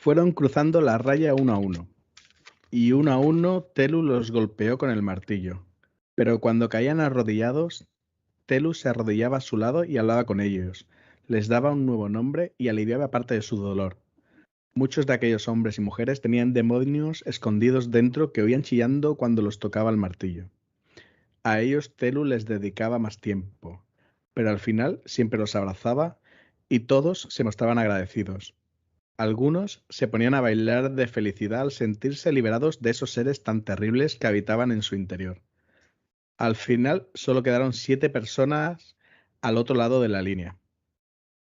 Fueron cruzando la raya uno a uno Telu los golpeó con el martillo. Pero cuando caían arrodillados, Telu se arrodillaba a su lado y hablaba con ellos. Les daba un nuevo nombre y aliviaba parte de su dolor. Muchos de aquellos hombres y mujeres tenían demonios escondidos dentro que oían chillando cuando los tocaba el martillo. A ellos Telu les dedicaba más tiempo, pero al final siempre los abrazaba y todos se mostraban agradecidos. Algunos se ponían a bailar de felicidad al sentirse liberados de esos seres tan terribles que habitaban en su interior. Al final solo quedaron 7 personas al otro lado de la línea.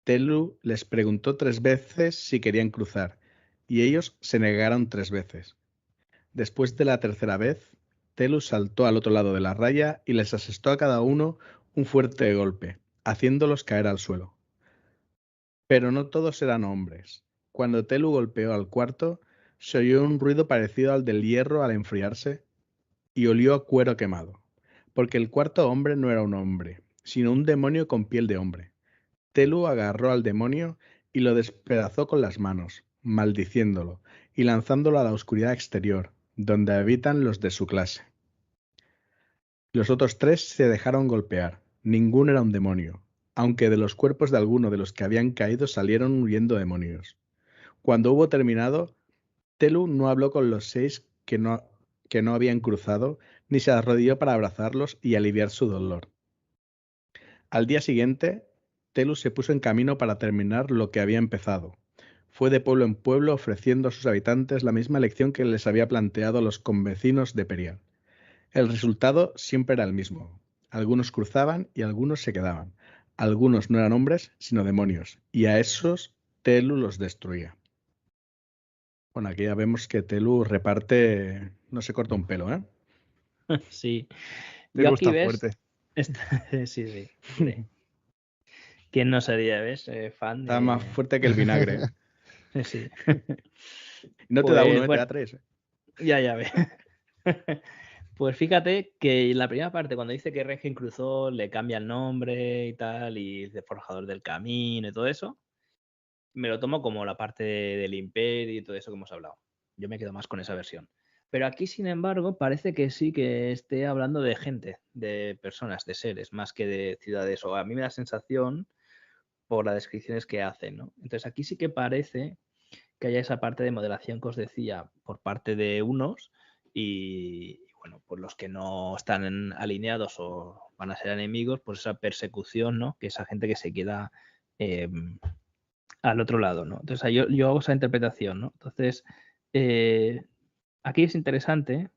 Telu les preguntó 3 veces si querían cruzar, y ellos se negaron 3 veces. Después de la tercera vez, Telu saltó al otro lado de la raya y les asestó a cada uno un fuerte golpe, haciéndolos caer al suelo. Pero no todos eran hombres. Cuando Telu golpeó al cuarto, se oyó un ruido parecido al del hierro al enfriarse y olió a cuero quemado, porque el cuarto hombre no era un hombre, sino un demonio con piel de hombre. Telu agarró al demonio y lo despedazó con las manos, maldiciéndolo y lanzándolo a la oscuridad exterior, donde habitan los de su clase. Los otros 3 se dejaron golpear. Ninguno era un demonio, aunque de los cuerpos de alguno de los que habían caído salieron huyendo demonios. Cuando hubo terminado, Telu no habló con los 6 que no habían cruzado, ni se arrodilló para abrazarlos y aliviar su dolor. Al día siguiente, Telu se puso en camino para terminar lo que había empezado. Fue de pueblo en pueblo ofreciendo a sus habitantes la misma lección que les había planteado a los convecinos de Perial. El resultado siempre era el mismo. Algunos cruzaban y algunos se quedaban. Algunos no eran hombres, sino demonios, y a esos Telu los destruía. Bueno, aquí ya vemos que Telu reparte, no se corta un pelo, ¿eh? Sí. Te Yo gusta aquí ves. fuerte. Sí. Hombre. ¿Quién no sería, ves? Fan Está de. más fuerte que el vinagre. Sí. No te da uno, Pues, te da bueno, 3. ya ves. Pues fíjate que en la primera parte, cuando dice que Rengen cruzó, le cambia el nombre y tal, y dice Forjador del Camino y todo eso, me lo tomo como la parte del Imperio y todo eso que hemos hablado. Yo me quedo más con esa versión. Pero aquí, sin embargo, parece que sí que esté hablando de gente, de personas, de seres, más que de ciudades. O a mí me da sensación por las descripciones que hacen, ¿no? Entonces aquí sí que parece que haya esa parte de moderación que os decía por parte de unos y bueno, pues los que no están alineados o van a ser enemigos, pues esa persecución, ¿no? Que esa gente que se queda al otro lado, ¿no? Entonces yo hago esa interpretación, ¿no? Entonces, aquí es interesante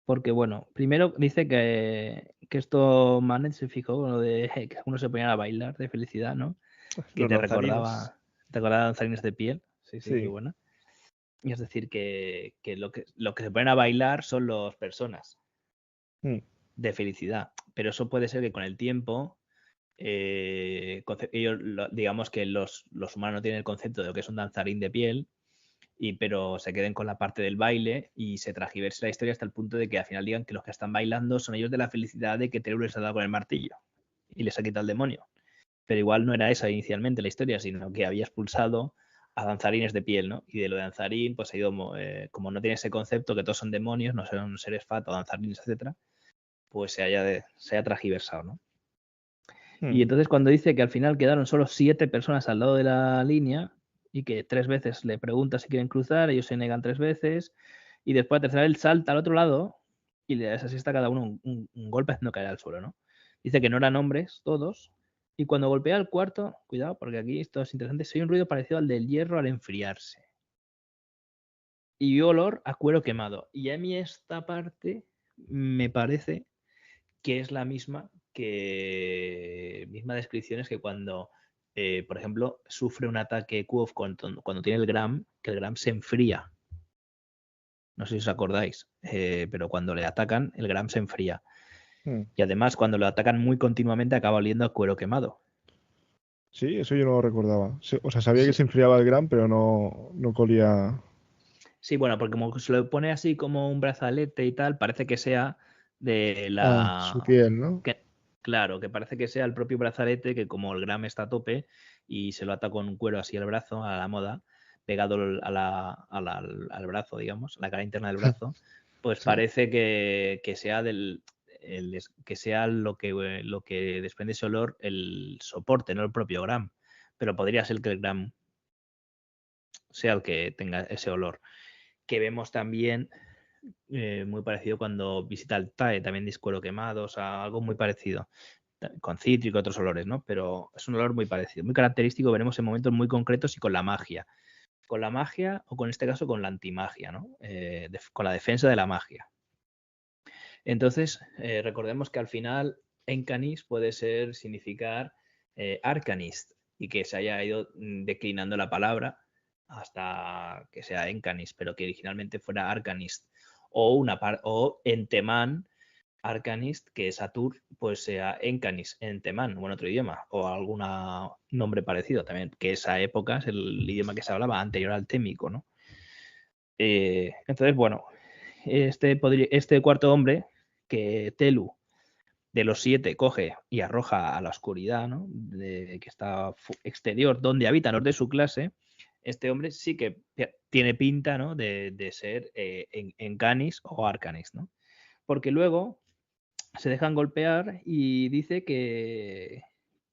porque, bueno, primero dice que esto Manet se fijó con lo de que algunos se ponían a bailar de felicidad, ¿no? Que Los te danzarines. recordaba danzarines de piel. Sí, qué Sí. buena. Y es decir, que lo que se ponen a bailar son las personas Mm. de felicidad. Pero eso puede ser que con el tiempo, ellos, digamos que los humanos no tienen el concepto de lo que es un danzarín de piel, pero se queden con la parte del baile y se transgiverse la historia hasta el punto de que al final digan que los que están bailando son ellos de la felicidad de que Teru les ha dado con el martillo y les ha quitado el demonio. Pero igual no era esa inicialmente la historia, sino que había expulsado a danzarines de piel, ¿no? Y de lo de danzarín, pues ha ido, como no tiene ese concepto que todos son demonios, no son seres fat o danzarines, etcétera, pues se haya transgiversado, ¿no? Y entonces cuando dice que al final quedaron solo 7 personas al lado de la línea y que 3 veces le pregunta si quieren cruzar, ellos se negan 3 veces y después la tercera vez salta al otro lado y le asesta a cada uno un golpe haciendo caer al suelo, ¿no? Dice que no eran hombres todos y cuando golpea al cuarto, cuidado porque aquí esto es interesante, se oye un ruido parecido al del hierro al enfriarse y vio olor a cuero quemado. Y a mí esta parte me parece que es la misma descripción es que cuando, por ejemplo, sufre un ataque QOF cuando tiene el Gram, que el Gram se enfría. No sé si os acordáis, pero cuando le atacan, el Gram se enfría. Y además, cuando lo atacan muy continuamente, acaba oliendo a cuero quemado. Sí, eso yo no lo recordaba. O sea, sabía que se enfriaba el Gram, pero no colía. Sí, bueno, porque como se lo pone así como un brazalete y tal, parece que sea de la... su piel, ¿no? Claro, que parece que sea el propio brazalete, que como el Gram está a tope y se lo ata con un cuero así al brazo, a la moda, pegado al brazo, digamos, a la cara interna del brazo, pues Sí. parece que sea que sea lo que desprende ese olor el soporte, no el propio Gram. Pero podría ser que el Gram sea el que tenga ese olor. Que vemos también muy parecido cuando visita el TAE, también discuero quemado, o sea, algo muy parecido, con cítrico y otros olores, ¿no? Pero es un olor muy parecido, muy característico, veremos en momentos muy concretos y con la magia. Con la magia o con este caso con la antimagia, ¿no? Con la defensa de la magia. Entonces, recordemos que al final Encanis puede significar Arcanist y que se haya ido declinando la palabra hasta que sea Encanis, pero que originalmente fuera Arcanist. O Enteman Arcanist, que es Atur, pues sea Encanis, Enteman, o en otro idioma, o algún nombre parecido también, que esa época es el idioma que se hablaba anterior al témico, ¿no? Entonces, bueno, este cuarto hombre que Telu de los 7 coge y arroja a la oscuridad, ¿no? Que está exterior, donde habitan los de su clase, este hombre sí que tiene pinta, ¿no? de ser Encanis o Arcanis, ¿no? Porque luego se dejan golpear y dice que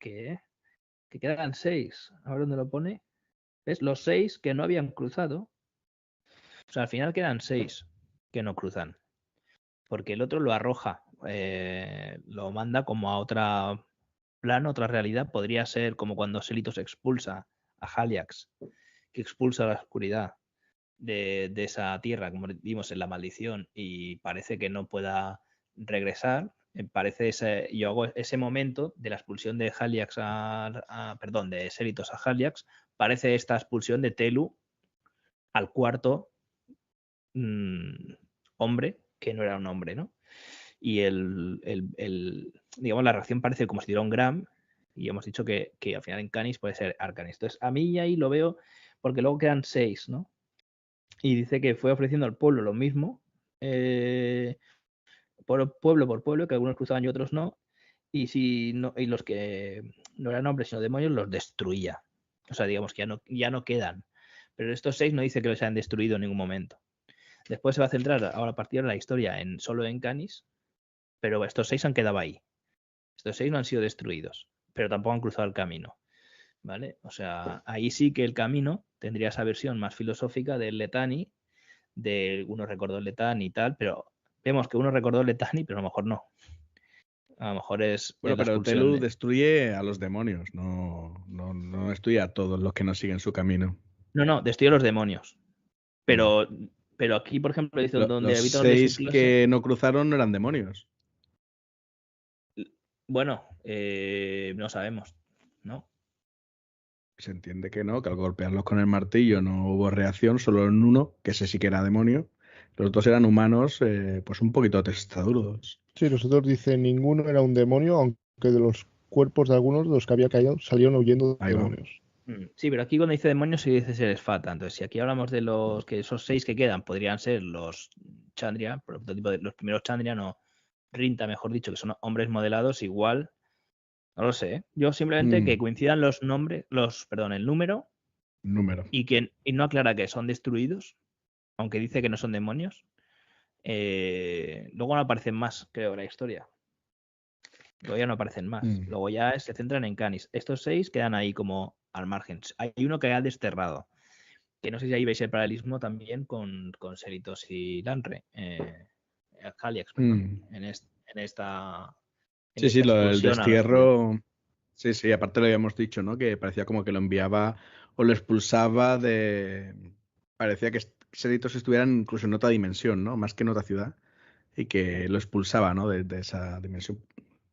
quedan 6. A ver dónde lo pone. ¿Ves? Los 6 que no habían cruzado. O sea, al final quedan 6 que no cruzan. Porque el otro lo arroja, lo manda como a otro plano, otra realidad. Podría ser como cuando Selitos expulsa a Haliax, que expulsa la oscuridad de esa tierra, como vimos en la maldición, y parece que no pueda regresar. Yo hago ese momento de la expulsión de Haliax perdón, de Selitos a Haliax, parece esta expulsión de Telu al cuarto hombre, que no era un hombre, ¿no? Y digamos, la reacción parece como si tuviera un Gram, y hemos dicho que al final en Canis puede ser Arcanis. Entonces, a mí ahí lo veo, porque luego quedan 6, ¿no? Y dice que fue ofreciendo al pueblo lo mismo, pueblo por pueblo, que algunos cruzaban y otros no, y los que no eran hombres sino demonios los destruía. O sea, digamos que ya no quedan. Pero estos 6 no dice que los hayan destruido en ningún momento. Después se va a centrar ahora a partir de la historia solo en Canis, pero estos 6 han quedado ahí. Estos 6 no han sido destruidos, pero tampoco han cruzado el camino. ¿Vale? O sea, ahí sí que el camino tendría esa versión más filosófica del Letani, de uno recordó el Letani y tal, pero vemos que uno recordó el Letani, pero a lo mejor no. A lo mejor es Bueno, la pero expulsión Telu destruye a los demonios, no destruye a todos los que no siguen su camino. No, destruye a los demonios. Pero aquí, por ejemplo, dice donde Los habitan los de su 6 clase. que no cruzaron no eran demonios. Bueno, no sabemos, ¿no? Se entiende que no, que al golpearlos con el martillo no hubo reacción, solo en uno, que ese sí que era demonio. Los dos eran humanos, pues un poquito testarudos. Sí, los otros dicen ninguno era un demonio, aunque de los cuerpos de algunos de los que había caído salieron huyendo Ahí va. demonios. Sí, pero aquí cuando dice demonios se dice seres fata. Entonces, si aquí hablamos de esos 6 que quedan podrían ser los Chandria, prototipo de los primeros Chandria, no Rinta, mejor dicho, que son hombres modelados, igual. No lo sé. Yo simplemente que coincidan los nombres, el número, Número. y no aclara que son destruidos, aunque dice que no son demonios. Luego no aparecen más, creo, en la historia. Luego ya no aparecen más. Luego ya se centran en Canis. Estos 6 quedan ahí como al margen. Hay uno que ha desterrado. Que no sé si ahí veis el paralelismo también con Selitos y Lanre. Haliax, perdón. En esta Sí, lo del expulsión a la oscuridad. destierro. Sí, aparte lo habíamos dicho, ¿no? Que parecía como que lo enviaba o lo expulsaba de. Parecía que Selitos estuvieran incluso en otra dimensión, ¿no? Más que en otra ciudad. Y que lo expulsaba, ¿no? De esa dimensión.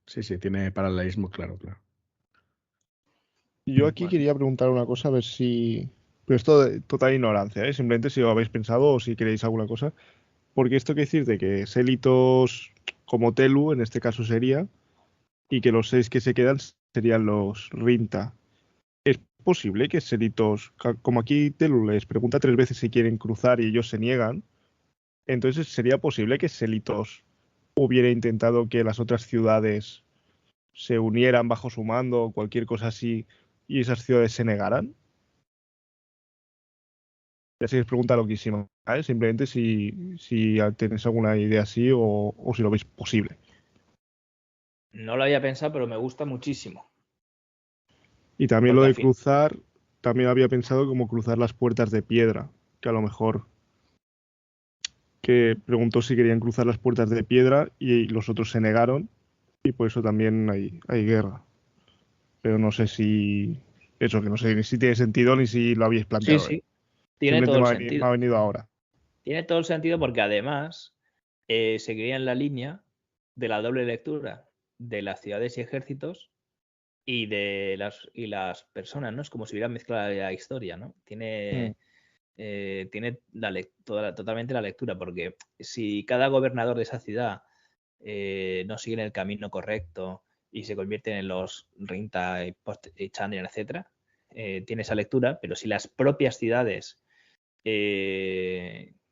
Sí, tiene paralelismo, claro. Yo aquí Bueno, quería preguntar una cosa, a ver si... Pero esto de total ignorancia, ¿eh? Simplemente si lo habéis pensado o si queréis alguna cosa. Porque esto quiere decir de que Selitos como Telu, en este caso sería, y que los 6 que se quedan serían los Rinta. ¿Es posible que Selitos, como aquí Telu les pregunta 3 veces si quieren cruzar y ellos se niegan, entonces sería posible que Selitos hubiera intentado que las otras ciudades se unieran bajo su mando o cualquier cosa así y esas ciudades se negaran? Ya sé que es pregunta loquísima, ¿vale? Simplemente si tenéis alguna idea así o si lo veis posible. No lo había pensado, pero me gusta muchísimo. Y también lo Porque al de fin, cruzar, también había pensado como cruzar las puertas de piedra, que a lo mejor que preguntó si querían cruzar las puertas de piedra y los otros se negaron y por eso también hay guerra. Pero no sé si eso, que no sé ni si tiene sentido ni si lo habéis sí, planteado. sí, tiene Simplemente todo el me sentido. ha venido ahora. Tiene todo el sentido porque además seguiría en la línea de la doble lectura de las ciudades y ejércitos y de las personas, ¿no? Es como si hubiera mezclado la historia, ¿no? Mm, Tiene totalmente la lectura, porque si cada gobernador de esa ciudad no sigue en el camino correcto y se convierten en los Rinta y Chandler, etcétera, tiene esa lectura, pero si las propias ciudades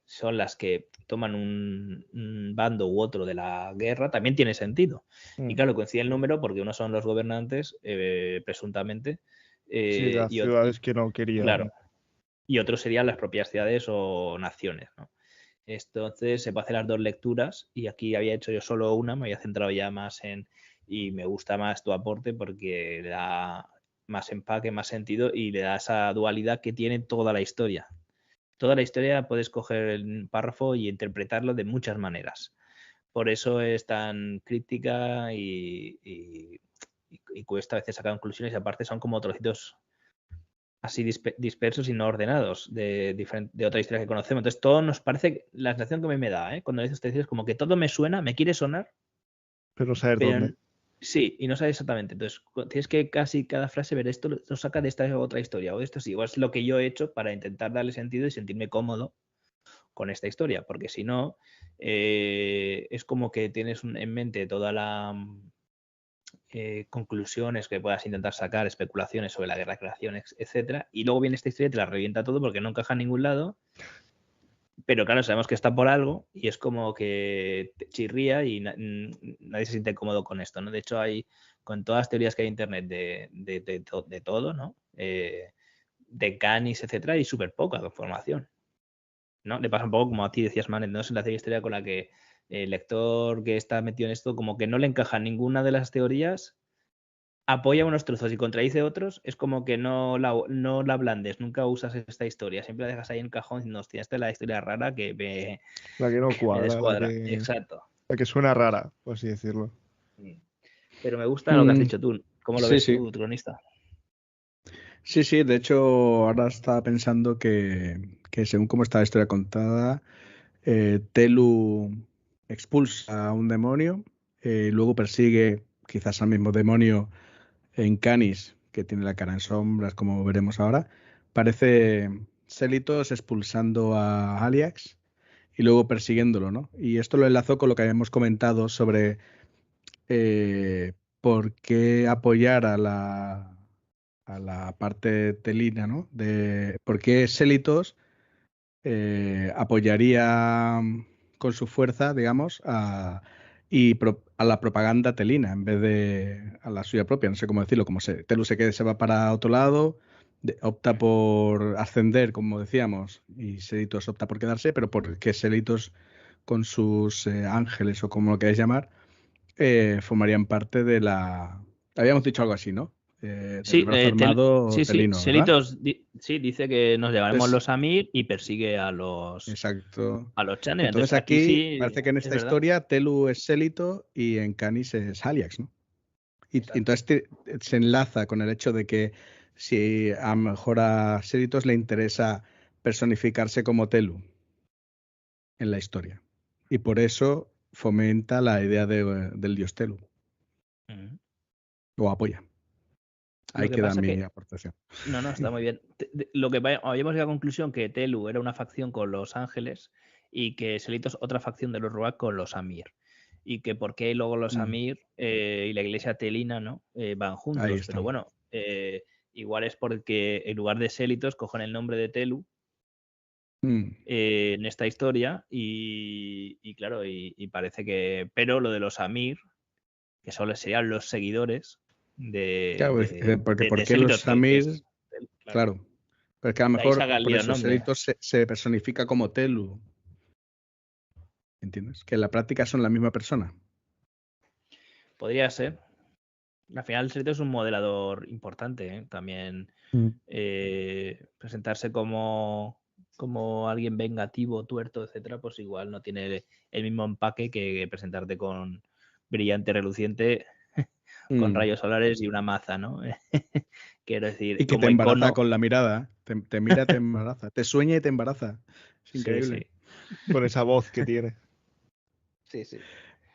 son las que toman un bando u otro de la guerra, también tiene sentido. Y mm. claro, coincide el número porque unos son los gobernantes, presuntamente, Sí, las y, ciudades que no claro, querían. y otros serían las propias ciudades o naciones, ¿no? Entonces se puede hacer las dos lecturas y aquí había hecho yo solo una, me había centrado ya más y me gusta más tu aporte porque le da más empaque, más sentido y le da esa dualidad que tiene toda la historia. Toda la historia puedes coger el párrafo y interpretarlo de muchas maneras. Por eso es tan críptica y cuesta a veces sacar conclusiones y aparte son como trocitos así dispersos y no ordenados de otra historia que conocemos. Entonces todo nos parece, la sensación que a mí me da, cuando dices es como que todo me suena, me quiere sonar, Pero no saber pero dónde. sí, y no sabes exactamente. Entonces tienes que casi cada frase ver esto lo saca de esta otra historia o de esto sí. O es lo que yo he hecho para intentar darle sentido y sentirme cómodo con esta historia, porque si no, es como que tienes en mente toda la conclusiones que puedas intentar sacar, especulaciones sobre la guerra de creación, etcétera, y luego viene esta historia y te la revienta todo porque no encaja en ningún lado, pero claro, sabemos que está por algo y es como que te chirría y nadie se siente cómodo con esto, ¿no? De hecho, hay con todas las teorías que hay en internet de todo, ¿no? De canis, etcétera, y súper poca información. ¿No? Le pasa un poco como a ti decías, Manet, ¿no? Es la historia con la que el lector que está metido en esto como que no le encaja ninguna de las teorías, apoya unos trozos y contradice otros, es como que no la ablandes, nunca usas esta historia, siempre la dejas ahí en cajón diciendo, hostia, esta es la historia rara La que no que me cuadra, descuadra. Exacto. la que suena Pues, rara, por así decirlo. pero me gusta lo que has Mm, dicho tú. ¿Cómo lo sí, ves sí. tú, cronista? Sí, sí, de hecho, ahora estaba pensando que según cómo está la historia contada, Telu expulsa a un demonio, luego persigue quizás al mismo demonio en Canis, que tiene la cara en sombras, como veremos ahora. Parece Celitos expulsando a Aliax y luego persiguiéndolo, ¿no? Y esto lo enlazó con lo que habíamos comentado sobre por qué apoyar a la parte telina, ¿no? De por qué Celitos apoyaría con su fuerza, digamos, a la propaganda telina en vez de a la suya propia. No sé cómo decirlo, como Telu se va para otro lado, opta por ascender, como decíamos, y Selitos opta por quedarse, pero porque Selitos con sus ángeles o como lo queráis llamar, formarían parte de la... Habíamos dicho algo así, ¿no? Del Sí, brazo armado sí, telino, ¿verdad? Selitos sí, dice que nos llamaremos Entonces, los Amir y persigue exacto. a los Channel. Entonces Entonces aquí aquí sí parece que en es esta verdad. historia Telu es Selito y en Canis es Haliax, ¿no? Y Exacto. entonces se enlaza con el hecho de que si a lo mejor a Selitos le interesa personificarse como Telu en la historia. Y por eso fomenta la idea del dios Telu, Ujú. o apoya. Lo Ahí que queda pasa mi que, aportación. no, está muy bien. Lo que habíamos llegado a la conclusión que Telu era una facción con los Ángeles y que Selitos otra facción de los Ruach con los Amir. Y que por qué luego los Mm, Amir y la iglesia telina, ¿no? Van ahí juntos. Pero está. bueno, igual es porque en lugar de Selitos cogen el nombre de Telu Mm, en esta historia y claro, y parece que... Pero lo de los Amir, que solo serían los seguidores claro, porque ¿por de qué los Selitos, que es... Samir? Claro. Claro. Pero es que a lo De ahí mejor saca el por lío eso nombre. Selitos se personifica como Telu. ¿Entiendes? Que en la práctica son la misma persona. Podría ser. Al final, el Serito es un modelador importante, ¿eh? También presentarse como alguien vengativo, tuerto, etcétera, pues igual no tiene el mismo empaque que presentarte con brillante, reluciente, con rayos solares y una maza, ¿no? Quiero decir, Y que te como embaraza icono. con la mirada. Te mira, te embaraza. Te sueña y te embaraza. Es Sí, increíble. Con esa voz que tiene. sí, sí.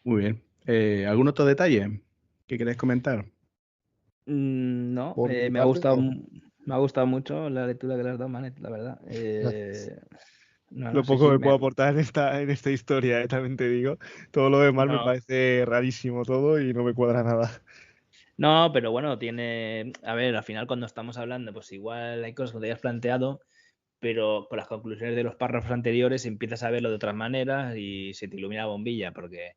Muy bien. ¿Algún otro detalle que queréis comentar? No, Por mi me ha parte, gustado, no. me ha gustado mucho la lectura que le has dado, Manet, la verdad. No, Lo sí, poco sí, que puedo aportar en esta historia, también te digo. Todo lo demás me no, parece rarísimo todo y no me cuadra nada. no, pero bueno, tiene, a ver, al final cuando estamos hablando, pues igual hay cosas que te hayas planteado, pero con las conclusiones de los párrafos anteriores empiezas a verlo de otras maneras y se te ilumina la bombilla, porque,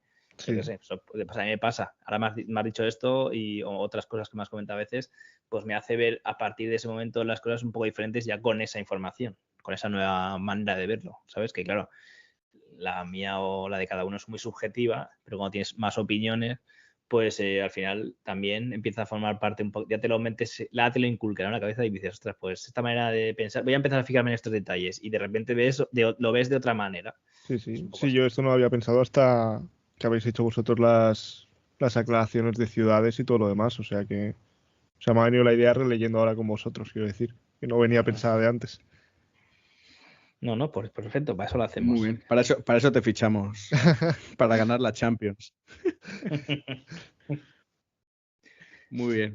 yo qué Sí, sé, pues a mí me pasa. Ahora me has dicho esto y otras cosas que me has comentado a veces, pues me hace ver a partir de ese momento las cosas un poco diferentes ya con esa información, con esa nueva manera de verlo, ¿sabes? Que claro, la mía o la de cada uno es muy subjetiva, pero cuando tienes más opiniones, pues al final también empieza a formar parte un poco, ya te lo metes, te lo inculcan en la cabeza y dices, ostras, pues esta manera de pensar, voy a empezar a fijarme en estos detalles y de repente lo ves de otra manera. sí, Es un sí. poco Sí, así. yo esto no lo había pensado hasta que habéis hecho vosotros las aclaraciones de ciudades y todo lo demás. O sea, me ha venido la idea releyendo ahora con vosotros, quiero decir, que no venía pensada de antes. No, no, pues perfecto, para eso lo Muy hacemos. bien. Para eso te fichamos. Para ganar la Champions. Muy bien.